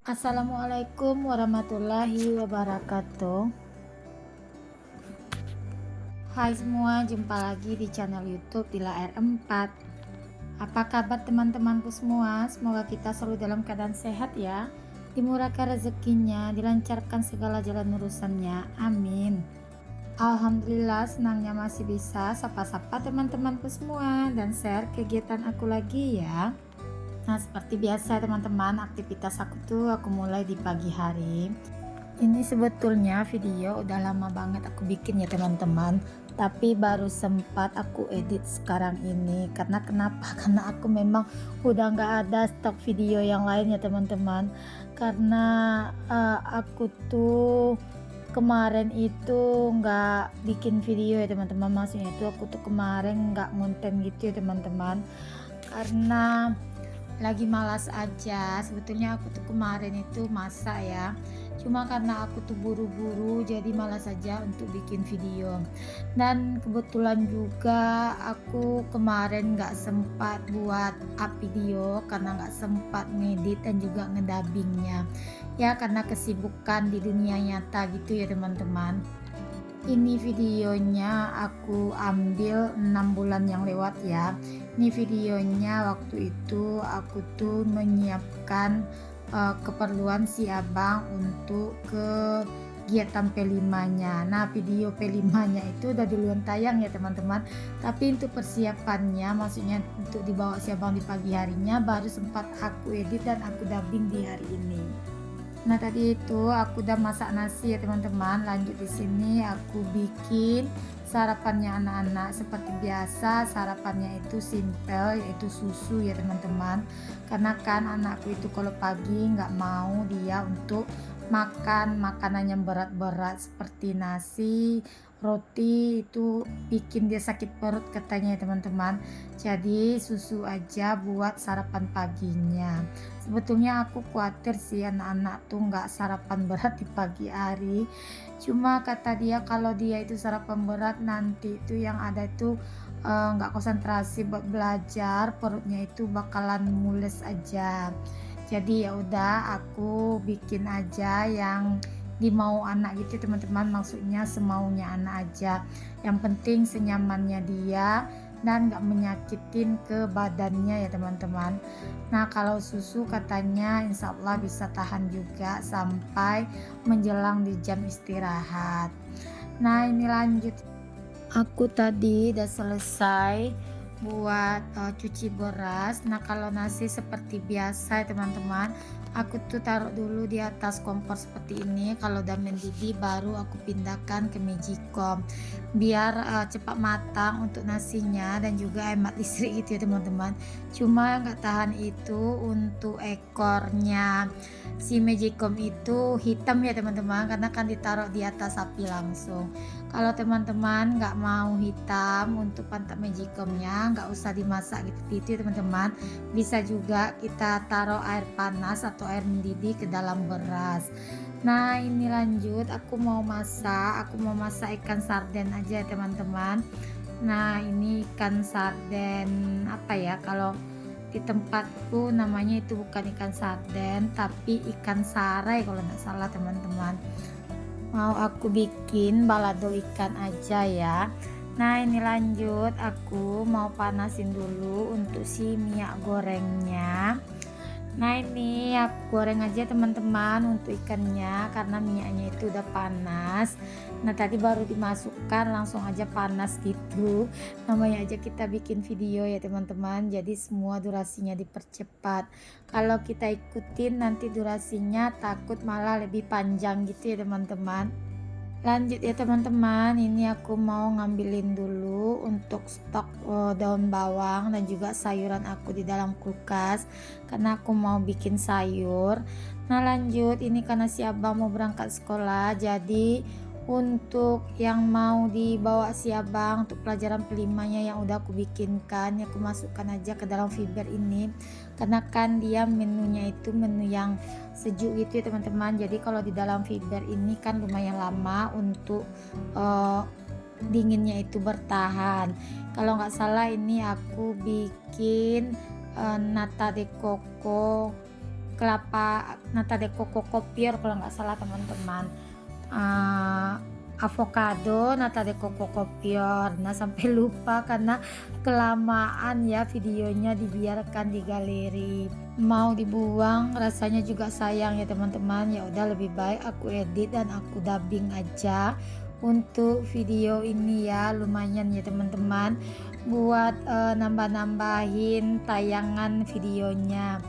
Assalamualaikum warahmatullahi wabarakatuh. Hai semua, jumpa lagi di channel YouTube Dila R4. Apa kabar teman-temanku semua? Semoga kita selalu dalam keadaan sehat ya. Dimurahkan rezekinya, dilancarkan segala jalan urusannya. Amin. Alhamdulillah, senangnya masih bisa sapa-sapa teman-temanku semua dan share kegiatan aku lagi ya. Nah, seperti biasa teman-teman, aktivitas aku mulai di pagi hari. Ini sebetulnya video udah lama banget aku bikin ya teman-teman, tapi baru sempat aku edit sekarang ini. Karena kenapa? Karena aku memang udah nggak ada stok video yang lain ya teman-teman. Karena aku tuh kemarin itu nggak bikin video ya teman-teman. Maksudnya itu aku tuh kemarin nggak ngonten gitu ya teman-teman, karena lagi malas aja. Sebetulnya aku tuh kemarin itu masak ya, cuma karena aku tuh buru-buru jadi malas aja untuk bikin video. Dan kebetulan juga aku kemarin nggak sempat buat up video karena nggak sempat ngedit dan juga ngedubbingnya ya, karena kesibukan di dunia nyata gitu ya teman-teman. Ini videonya aku ambil 6 bulan yang lewat ya. Ini videonya waktu itu aku tuh menyiapkan keperluan si abang untuk kegiatan P5-nya. Nah, video P5-nya itu udah duluan tayang ya teman-teman. Tapi untuk persiapannya, maksudnya untuk dibawa si abang di pagi harinya, baru sempat aku edit dan aku dubbing di hari ini. Nah, tadi itu aku udah masak nasi ya teman-teman. Lanjut di sini aku bikin sarapannya anak-anak. Seperti biasa, sarapannya itu simple, yaitu susu ya teman-teman. Karena kan anakku itu kalau pagi nggak mau dia untuk makan makanan yang berat-berat seperti nasi, roti, itu bikin dia sakit perut katanya ya teman-teman. Jadi susu aja buat sarapan paginya. Sebetulnya aku khawatir sih anak-anak tuh nggak sarapan berat di pagi hari. Cuma kata dia kalau dia itu sarapan berat nanti itu yang ada itu nggak konsentrasi buat belajar, perutnya itu bakalan mules aja. Jadi ya udah aku bikin aja yang dimau anak gitu teman-teman, maksudnya semaunya anak aja. Yang penting senyamannya dia dan nggak menyakitin ke badannya ya teman-teman. Nah, kalau susu katanya insya Allah bisa tahan juga sampai menjelang di jam istirahat. Nah, ini lanjut. Aku tadi udah selesai buat cuci beras. Nah, kalau nasi seperti biasa ya teman-teman, aku tuh taruh dulu di atas kompor seperti ini. Kalau udah mendidih baru aku pindahkan ke Magicom biar cepat matang untuk nasinya dan juga hemat listrik gitu ya teman-teman. Cuma nggak tahan itu untuk ekornya si Magicom itu hitam ya teman-teman, karena kan ditaruh di atas api langsung. Kalau teman-teman nggak mau hitam untuk pantat magicomnya, nggak usah dimasak gitu ya teman-teman. Bisa juga kita taruh air panas atau air mendidih ke dalam beras. Nah, ini lanjut aku mau masak ikan sarden aja ya teman-teman. Nah, ini ikan sarden apa ya, kalau di tempatku namanya itu bukan ikan sarden tapi ikan sarai kalau nggak salah teman-teman. Mau aku bikin balado ikan aja ya. Nah, ini lanjut aku mau panasin dulu untuk si minyak gorengnya. Nah, ini aku goreng aja teman-teman untuk ikannya karena minyaknya itu udah panas. Nah, tadi baru dimasukkan langsung aja panas gitu. Namanya aja kita bikin video ya teman-teman, jadi semua durasinya dipercepat. Kalau kita ikutin nanti durasinya takut malah lebih panjang gitu ya teman-teman. Lanjut ya teman-teman, ini aku mau ngambilin dulu untuk stok daun bawang dan juga sayuran aku di dalam kulkas karena aku mau bikin sayur. Nah, lanjut ini karena si abang mau berangkat sekolah, jadi untuk yang mau dibawa si abang untuk pelajaran pelimanya yang udah aku bikinkan ya, aku masukkan aja ke dalam fiber ini karena kan dia menunya itu menu yang sejuk gitu ya teman-teman. Jadi kalau di dalam fiber ini kan lumayan lama untuk dinginnya itu bertahan. Kalau nggak salah ini aku bikin nata de coco kelapa nata de coco copior kalau nggak salah teman-teman, avocado nata de coco copior. Nah sampai lupa karena kelamaan ya videonya dibiarkan di galeri, mau dibuang rasanya juga sayang ya teman-teman. Ya udah lebih baik aku edit dan aku dubbing aja untuk video ini ya, lumayan ya teman-teman buat nambah-nambahin tayangan videonya.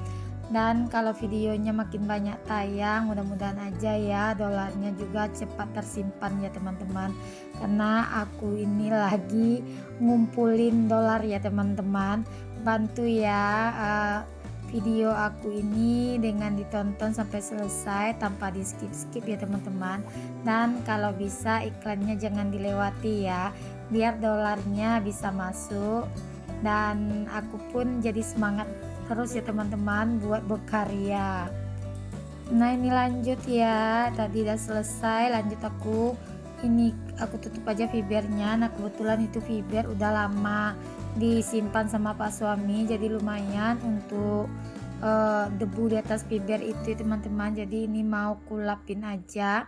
Dan kalau videonya makin banyak tayang, mudah-mudahan aja ya dolarnya juga cepat tersimpan ya teman-teman, karena aku ini lagi ngumpulin dolar ya teman-teman. Bantu ya video aku ini dengan ditonton sampai selesai tanpa di skip-skip ya teman-teman. Dan kalau bisa iklannya jangan dilewati ya, biar dolarnya bisa masuk dan aku pun jadi semangat terus ya teman-teman buat berkarya. Nah ini lanjut ya, tadi udah selesai, lanjut aku tutup aja fibernya. Nah kebetulan itu fiber udah lama disimpan sama pak suami, jadi lumayan untuk debu di atas fiber itu teman-teman. Jadi ini mau kulapin aja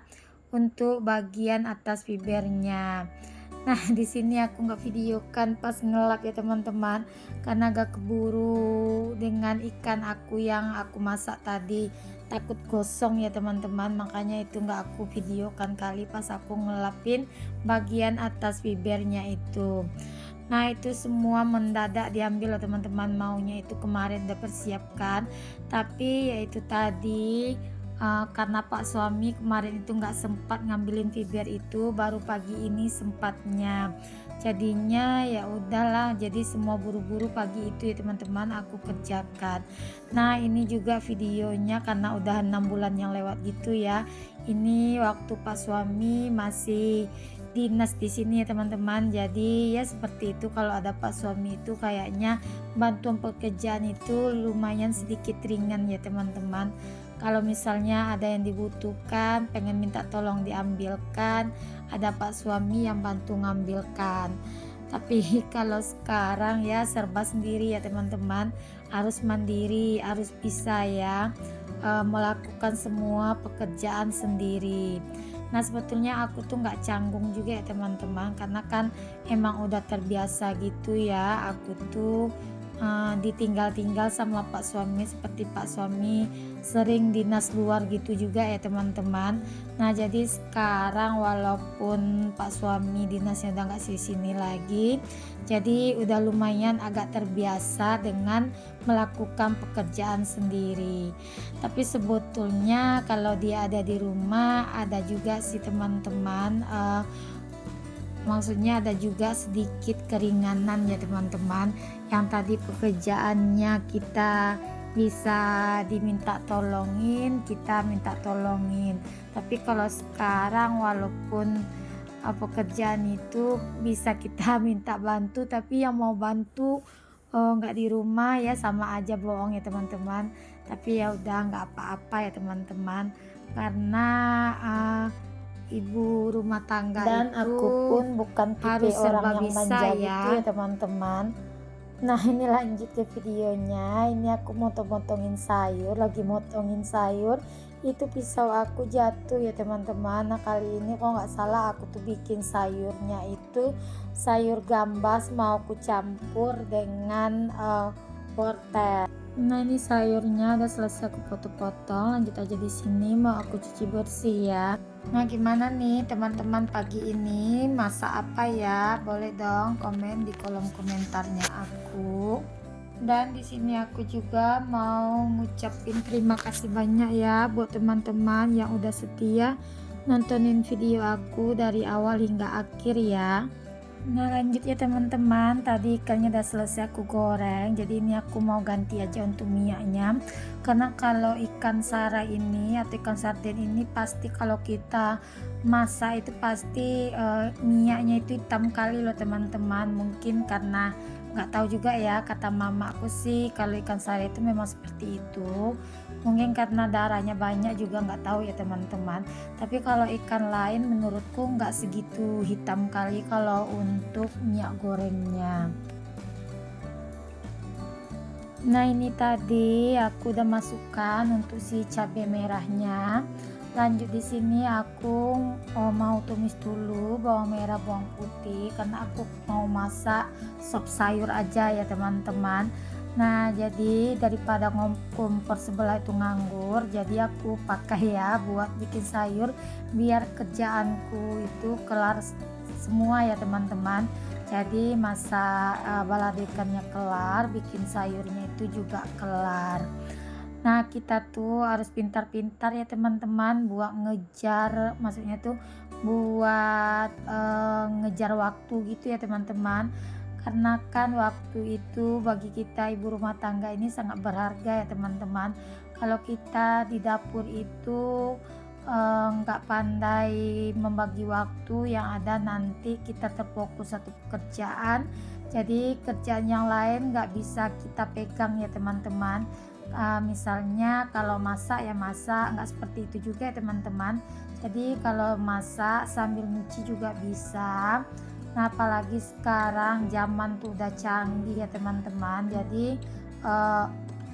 untuk bagian atas fibernya. Nah di sini aku nggak videokan pas ngelap ya teman-teman, karena agak keburu dengan ikan aku yang aku masak tadi, takut gosong ya teman-teman, makanya itu nggak aku videokan kali pas aku ngelapin bagian atas fibernya itu. Nah itu semua mendadak diambil loh teman-teman, maunya itu kemarin udah persiapkan, tapi yaitu tadi karena pak suami kemarin itu nggak sempat ngambilin fiber itu, baru pagi ini sempatnya, jadinya ya udahlah, jadi semua buru-buru pagi itu ya teman-teman aku kerjakan. Nah ini juga videonya karena udah 6 bulan yang lewat gitu ya, ini waktu pak suami masih dinas di sini ya teman-teman. Jadi ya seperti itu, kalau ada pak suami itu kayaknya bantuan pekerjaan itu lumayan sedikit ringan ya teman-teman. Kalau misalnya ada yang dibutuhkan, pengen minta tolong diambilkan, ada pak suami yang bantu ngambilkan. Tapi kalau sekarang ya serba sendiri ya teman-teman, harus mandiri, harus bisa ya melakukan semua pekerjaan sendiri. Nah sebetulnya aku tuh nggak canggung juga ya teman-teman, karena kan emang udah terbiasa gitu ya, aku tuh ditinggal-tinggal sama pak suami, seperti pak suami sering dinas luar gitu juga ya teman-teman. Nah jadi sekarang walaupun pak suami dinasnya udah nggak di sini lagi, jadi udah lumayan agak terbiasa dengan melakukan pekerjaan sendiri. Tapi sebetulnya kalau dia ada di rumah ada juga sih teman-teman, maksudnya ada juga sedikit keringanan ya teman-teman, yang tadi pekerjaannya kita bisa diminta tolongin, kita minta tolongin. Tapi kalau sekarang walaupun pekerjaan itu bisa kita minta bantu, tapi yang mau bantu nggak di rumah ya sama aja bohong ya teman-teman. Tapi ya udah nggak apa-apa ya teman-teman, karena ibu rumah tangga dan itu aku pun bukan tipe orang yang manja ya gitu ya teman-teman. Nah ini lanjut ke videonya, ini aku motong-motongin sayur, lagi motongin sayur, itu pisau aku jatuh ya teman-teman. Nah kali ini kok nggak salah aku tuh bikin sayurnya itu sayur gambas, mau aku campur dengan wortel. Nah ini sayurnya udah selesai aku potong-potong, lanjut aja di sini mau aku cuci bersih ya. Nah gimana nih teman-teman pagi ini masak apa ya? Boleh dong komen di kolom komentarnya aku. Dan di sini aku juga mau ngucapin terima kasih banyak ya buat teman-teman yang udah setia nontonin video aku dari awal hingga akhir ya. Nah lanjut ya teman-teman, tadi ikannya udah selesai aku goreng, jadi ini aku mau ganti aja untuk minyaknya, karena kalau ikan sara ini atau ikan sarden ini pasti kalau kita masak itu pasti minyaknya itu hitam kali loh teman-teman. Mungkin karena nggak tahu juga ya, kata mamaku sih kalau ikan sara itu memang seperti itu, mungkin karena darahnya banyak juga, nggak tahu ya teman-teman. Tapi kalau ikan lain menurutku nggak segitu hitam kali kalau untuk minyak gorengnya. Nah ini tadi aku udah masukkan untuk si cabai merahnya. Lanjut di sini aku mau tumis dulu bawang merah, bawang putih karena aku mau masak sop sayur aja ya teman-teman. Nah jadi daripada kompor sebelah itu nganggur, jadi aku pakai ya buat bikin sayur biar kerjaanku itu kelar semua ya teman-teman. Jadi masak balado ikannya kelar, bikin sayurnya itu juga kelar. Nah kita tuh harus pintar-pintar ya teman-teman buat ngejar, maksudnya tuh buat ngejar waktu gitu ya teman-teman, karena kan waktu itu bagi kita ibu rumah tangga ini sangat berharga ya teman-teman. Kalau kita di dapur itu nggak pandai membagi waktu, yang ada nanti kita terfokus satu pekerjaan, jadi kerjaan yang lain nggak bisa kita pegang ya teman-teman. Misalnya kalau masak ya masak, nggak seperti itu juga ya teman-teman. Jadi kalau masak sambil nyuci juga bisa. Nah apalagi sekarang zaman tuh udah canggih ya teman-teman, jadi eh,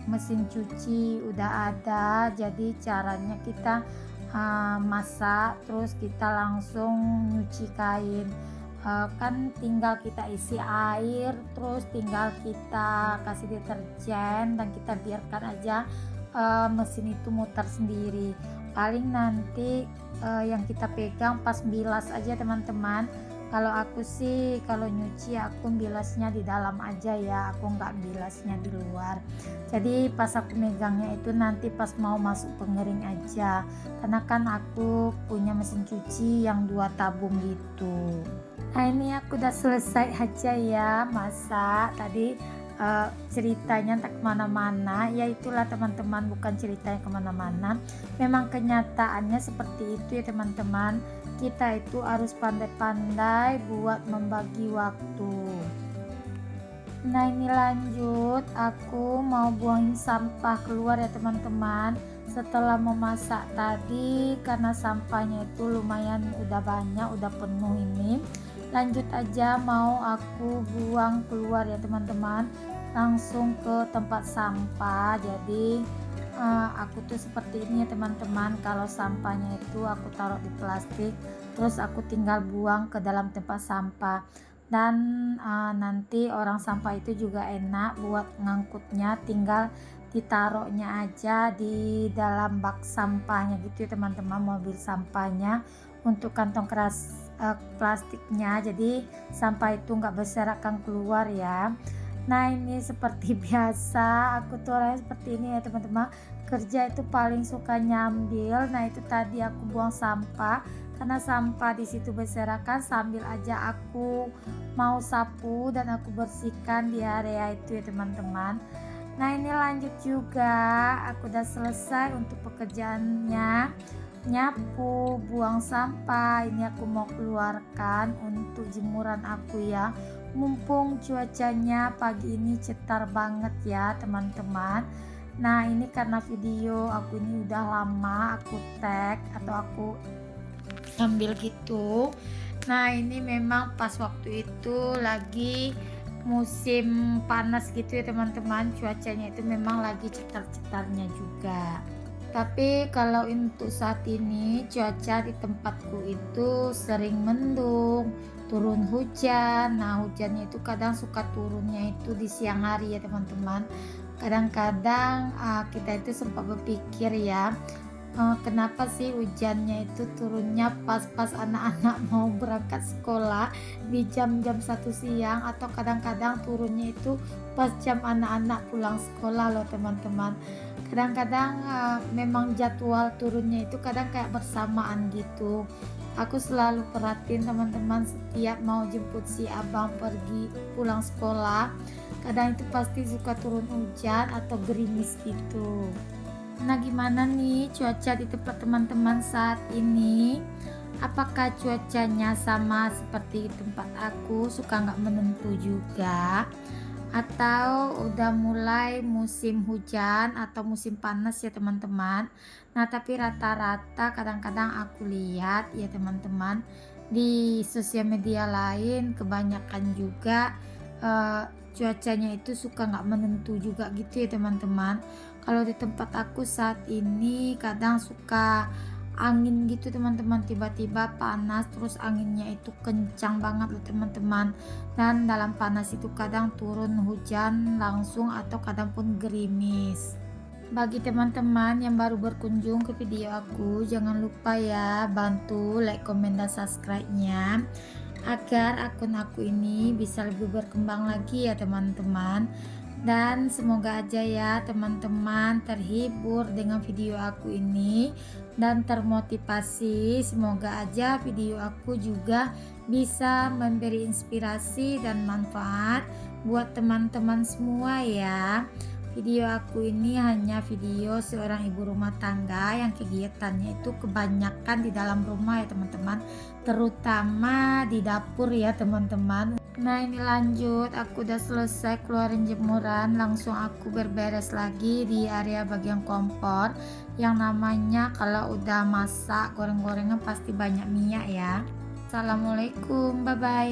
mesin cuci udah ada, jadi caranya kita masak terus kita langsung nyuci kain. Kan tinggal kita isi air, terus tinggal kita kasih deterjen dan kita biarkan aja mesin itu muter sendiri. Paling nanti yang kita pegang pas bilas aja teman-teman. Kalau aku sih kalau nyuci aku bilasnya di dalam aja ya, aku nggak bilasnya di luar. Jadi pas aku megangnya itu nanti pas mau masuk pengering aja, karena kan aku punya mesin cuci yang 2 tabung gitu. Nah ini aku udah selesai aja ya masak tadi. Ceritanya tak kemana-mana, ya itulah teman-teman, bukan ceritanya kemana-mana, memang kenyataannya seperti itu ya teman-teman. Kita itu harus pandai-pandai buat membagi waktu. Nah ini lanjut, aku mau buangin sampah keluar ya teman-teman. Setelah memasak tadi, karena sampahnya itu lumayan udah banyak, udah penuh ini, lanjut aja mau aku buang keluar ya teman-teman, langsung ke tempat sampah. Jadi aku tuh seperti ini ya teman-teman, kalau sampahnya itu aku taruh di plastik, terus aku tinggal buang ke dalam tempat sampah. Dan nanti orang sampah itu juga enak buat ngangkutnya, tinggal ditaruhnya aja di dalam bak sampahnya gitu ya teman-teman, mobil sampahnya untuk kantong keras plastiknya, jadi sampah itu nggak berserakan keluar ya. Nah ini seperti biasa aku tuh orangnya seperti ini ya teman-teman, kerja itu paling suka nyambil. Nah itu tadi aku buang sampah, karena sampah di situ berserakan, sambil aja aku mau sapu dan aku bersihkan di area itu ya teman-teman. Nah ini lanjut juga, aku udah selesai untuk pekerjaannya, nyapu, buang sampah. Ini aku mau keluarkan untuk jemuran aku ya, mumpung cuacanya pagi ini cetar banget ya teman-teman. Nah ini karena video aku ini udah lama aku tag atau aku ambil gitu. Nah ini memang pas waktu itu lagi musim panas gitu ya teman-teman, cuacanya itu memang lagi cetar-cetarnya juga. Tapi kalau untuk saat ini cuaca di tempatku itu sering mendung, turun hujan. Nah hujannya itu kadang suka turunnya itu di siang hari ya teman-teman. Kadang-kadang kita itu sempat berpikir ya, kenapa sih hujannya itu turunnya pas-pas anak-anak mau berangkat sekolah di jam-jam 1 siang, atau kadang-kadang turunnya itu pas jam anak-anak pulang sekolah loh teman-teman. Kadang-kadang memang jadwal turunnya itu kadang kayak bersamaan gitu. Aku selalu perhatiin teman-teman, setiap mau jemput si abang pergi pulang sekolah, kadang itu pasti suka turun hujan atau gerimis gitu. Nah gimana nih cuaca di tempat teman-teman saat ini? Apakah cuacanya sama seperti tempat aku, suka nggak menentu juga? Atau udah mulai musim hujan atau musim panas ya teman-teman? Nah tapi rata-rata kadang-kadang aku lihat ya teman-teman, di sosial media lain kebanyakan juga cuacanya itu suka nggak menentu juga gitu ya teman-teman. Kalau di tempat aku saat ini kadang suka angin gitu teman-teman, tiba-tiba panas terus anginnya itu kencang banget loh teman-teman, dan dalam panas itu kadang turun hujan langsung atau kadang pun gerimis. Bagi teman-teman yang baru berkunjung ke video aku, jangan lupa ya bantu like, komen, dan subscribe-nya agar akun aku ini bisa lebih berkembang lagi ya teman-teman. Dan semoga aja ya teman-teman terhibur dengan video aku ini dan termotivasi. Semoga aja video aku juga bisa memberi inspirasi dan manfaat buat teman-teman semua ya. Video aku ini hanya video seorang ibu rumah tangga yang kegiatannya itu kebanyakan di dalam rumah ya teman-teman, terutama di dapur ya teman-teman. Nah ini lanjut, aku udah selesai keluarin jemuran, langsung aku berberes lagi di area bagian kompor yang namanya kalau udah masak goreng-gorengan pasti banyak minyak ya. Assalamualaikum, bye bye.